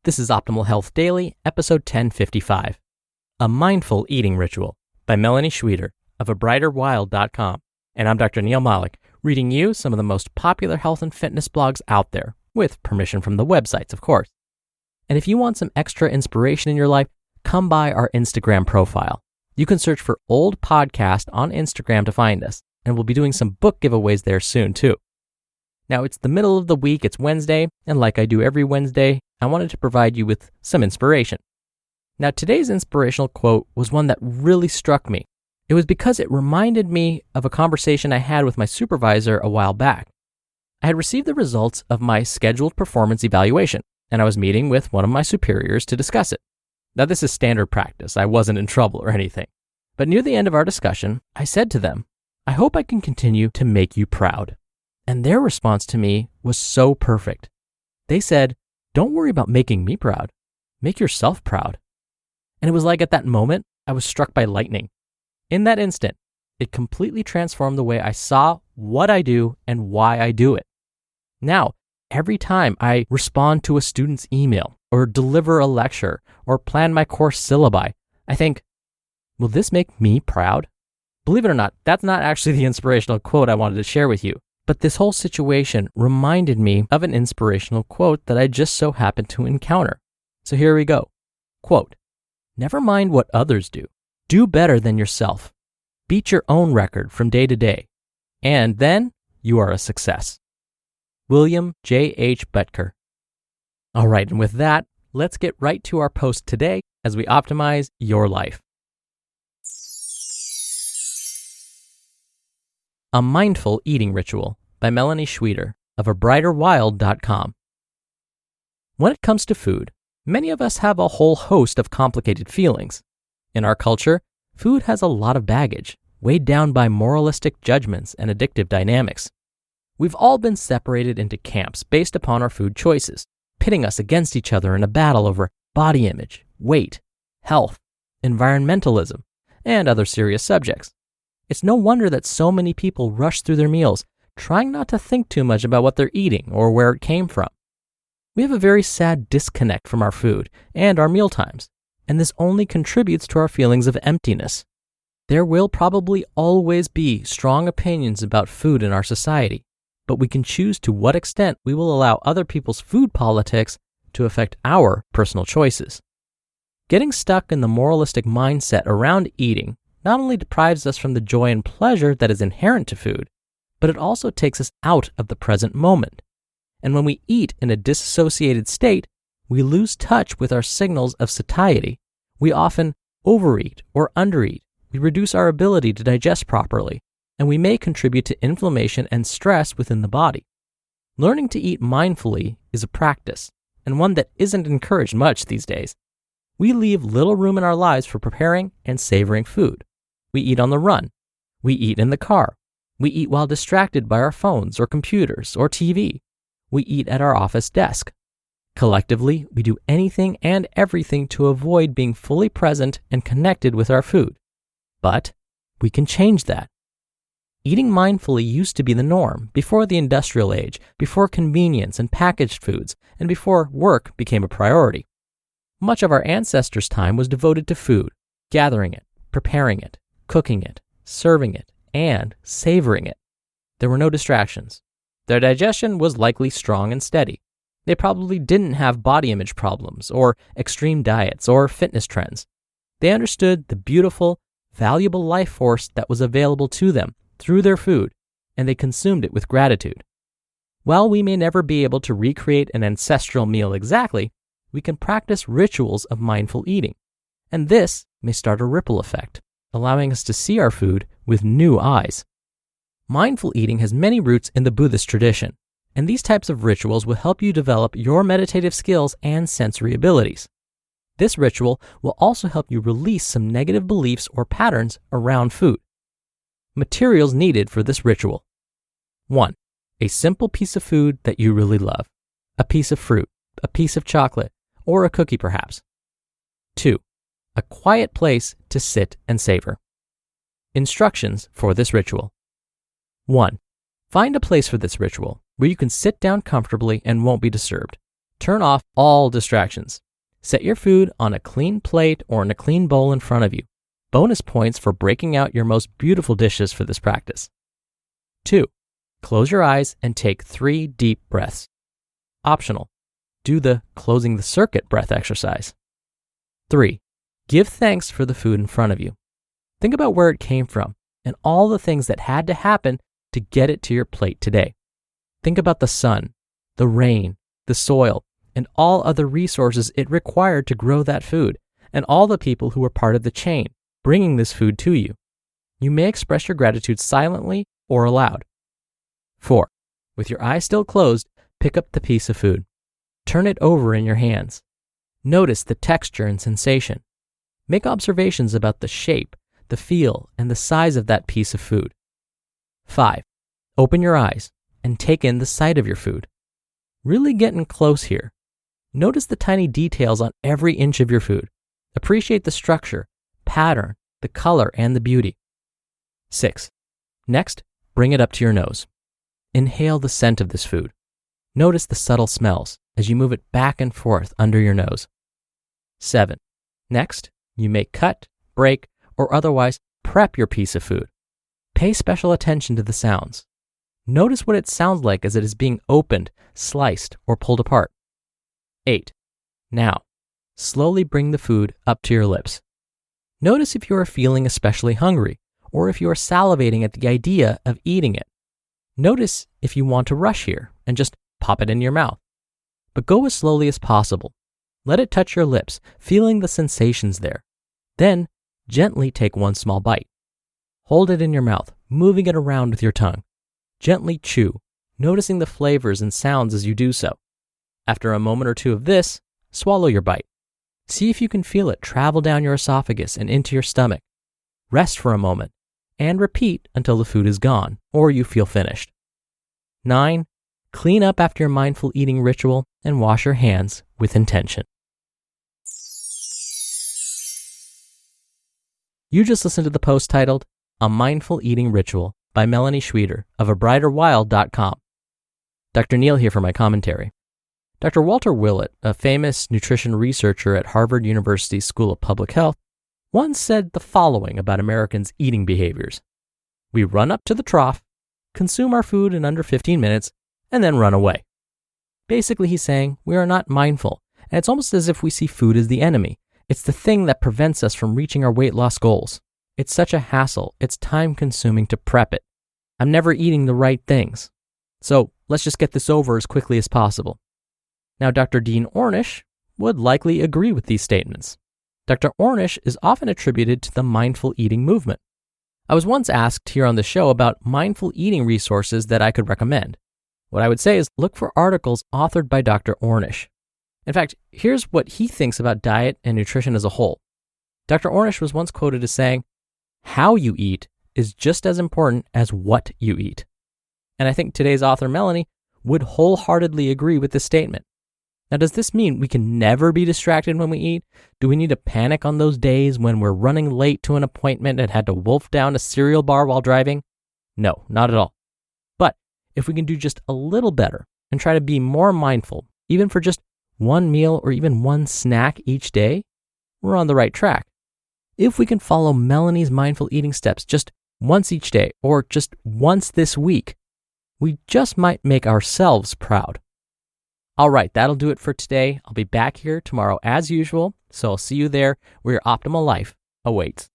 This is Optimal Health Daily, episode 1055, A Mindful Eating Ritual by Melani Schweder of abrighterwild.com. And I'm Dr. Neil Malik, reading you some of the most popular health and fitness blogs out there, with permission from the websites, of course. And if you want some extra inspiration in your life, come by our Instagram profile. You can search for Old Podcast on Instagram to find us, and we'll be doing some book giveaways there soon, too. Now, it's the middle of the week, it's Wednesday, and like I do every Wednesday, I wanted to provide you with some inspiration. Now, today's inspirational quote was one that really struck me. It was because it reminded me of a conversation I had with my supervisor a while back. I had received the results of my scheduled performance evaluation, and I was meeting with one of my superiors to discuss it. Now, this is standard practice. I wasn't in trouble or anything. But near the end of our discussion, I said to them, "I hope I can continue to make you proud." And their response to me was so perfect. They said, "Don't worry about making me proud. Make yourself proud." And it was like at that moment, I was struck by lightning. In that instant, it completely transformed the way I saw what I do and why I do it. Now, every time I respond to a student's email or deliver a lecture or plan my course syllabi, I think, will this make me proud? Believe it or not, that's not actually the inspirational quote I wanted to share with you. But this whole situation reminded me of an inspirational quote that I just so happened to encounter. So here we go. Quote, "Never mind what others do. Do better than yourself. Beat your own record from day to day. And then you are a success." William J. H. Butker. All right, and with that, let's get right to our post today as we optimize your life. A Mindful Eating Ritual by Melani Schweder of abrighterwild.com. When it comes to food, many of us have a whole host of complicated feelings. In our culture, food has a lot of baggage, weighed down by moralistic judgments and addictive dynamics. We've all been separated into camps based upon our food choices, pitting us against each other in a battle over body image, weight, health, environmentalism, and other serious subjects. It's no wonder that so many people rush through their meals, trying not to think too much about what they're eating or where it came from. We have a very sad disconnect from our food and our meal times, and this only contributes to our feelings of emptiness. There will probably always be strong opinions about food in our society, but we can choose to what extent we will allow other people's food politics to affect our personal choices. Getting stuck in the moralistic mindset around eating not only deprives us from the joy and pleasure that is inherent to food, but it also takes us out of the present moment. And when we eat in a disassociated state, we lose touch with our signals of satiety. We often overeat or undereat. We reduce our ability to digest properly, and we may contribute to inflammation and stress within the body. Learning to eat mindfully is a practice, and one that isn't encouraged much these days. We leave little room in our lives for preparing and savoring food. We eat on the run. We eat in the car. We eat while distracted by our phones or computers or TV. We eat at our office desk. Collectively, we do anything and everything to avoid being fully present and connected with our food. But we can change that. Eating mindfully used to be the norm before the industrial age, before convenience and packaged foods, and before work became a priority. Much of our ancestors' time was devoted to food, gathering it, preparing it, cooking it, serving it, and savoring it. There were no distractions. Their digestion was likely strong and steady. They probably didn't have body image problems or extreme diets or fitness trends. They understood the beautiful, valuable life force that was available to them through their food, and they consumed it with gratitude. While we may never be able to recreate an ancestral meal exactly, we can practice rituals of mindful eating, and this may start a ripple effect, allowing us to see our food with new eyes. Mindful eating has many roots in the Buddhist tradition, and these types of rituals will help you develop your meditative skills and sensory abilities. This ritual will also help you release some negative beliefs or patterns around food. Materials needed for this ritual. 1. A simple piece of food that you really love. A piece of fruit, a piece of chocolate, or a cookie perhaps. 2. A quiet place to sit and savor. Instructions for this ritual. 1. Find a place for this ritual where you can sit down comfortably and won't be disturbed. Turn off all distractions. Set your food on a clean plate or in a clean bowl in front of you. Bonus points for breaking out your most beautiful dishes for this practice. 2. Close your eyes and take 3 deep breaths. Optional. Do the closing the circuit breath exercise. 3. Give thanks for the food in front of you. Think about where it came from and all the things that had to happen to get it to your plate today. Think about the sun, the rain, the soil, and all other resources it required to grow that food, and all the people who were part of the chain, bringing this food to you. You may express your gratitude silently or aloud. 4. With your eyes still closed, pick up the piece of food. Turn it over in your hands. Notice the texture and sensation. Make observations about the shape, the feel, and the size of that piece of food. 5. Open your eyes and take in the sight of your food. Really getting close here. Notice the tiny details on every inch of your food. Appreciate the structure, pattern, the color, and the beauty. 6. Next, bring it up to your nose. Inhale the scent of this food. Notice the subtle smells as you move it back and forth under your nose. 7. Next, you may cut, break, or otherwise prep your piece of food. Pay special attention to the sounds. Notice what it sounds like as it is being opened, sliced, or pulled apart. 8. Now, slowly bring the food up to your lips. Notice if you are feeling especially hungry, or if you are salivating at the idea of eating it. Notice if you want to rush here and just pop it in your mouth. But go as slowly as possible. Let it touch your lips, feeling the sensations there. Then, gently take one small bite. Hold it in your mouth, moving it around with your tongue. Gently chew, noticing the flavors and sounds as you do so. After a moment or two of this, swallow your bite. See if you can feel it travel down your esophagus and into your stomach. Rest for a moment, and repeat until the food is gone or you feel finished. 9. Clean up after your mindful eating ritual and wash your hands with intention. You just listened to the post titled, A Mindful Eating Ritual by Melani Schweder of abrighterwild.com. Dr. Neil here for my commentary. Dr. Walter Willett, a famous nutrition researcher at Harvard University School of Public Health, once said the following about Americans' eating behaviors. We run up to the trough, consume our food in under 15 minutes, and then run away. Basically, he's saying we are not mindful, and it's almost as if we see food as the enemy. It's the thing that prevents us from reaching our weight loss goals. It's such a hassle, it's time-consuming to prep it. I'm never eating the right things. So let's just get this over as quickly as possible. Now, Dr. Dean Ornish would likely agree with these statements. Dr. Ornish is often attributed to the mindful eating movement. I was once asked here on the show about mindful eating resources that I could recommend. What I would say is look for articles authored by Dr. Ornish. In fact, here's what he thinks about diet and nutrition as a whole. Dr. Ornish was once quoted as saying, "How you eat is just as important as what you eat." And I think today's author, Melani, would wholeheartedly agree with this statement. Now, does this mean we can never be distracted when we eat? Do we need to panic on those days when we're running late to an appointment and had to wolf down a cereal bar while driving? No, not at all. But if we can do just a little better and try to be more mindful, even for just one meal or even one snack each day, we're on the right track. If we can follow Melani's mindful eating steps just once each day or just once this week, we just might make ourselves proud. All right, that'll do it for today. I'll be back here tomorrow as usual, so I'll see you there where your optimal life awaits.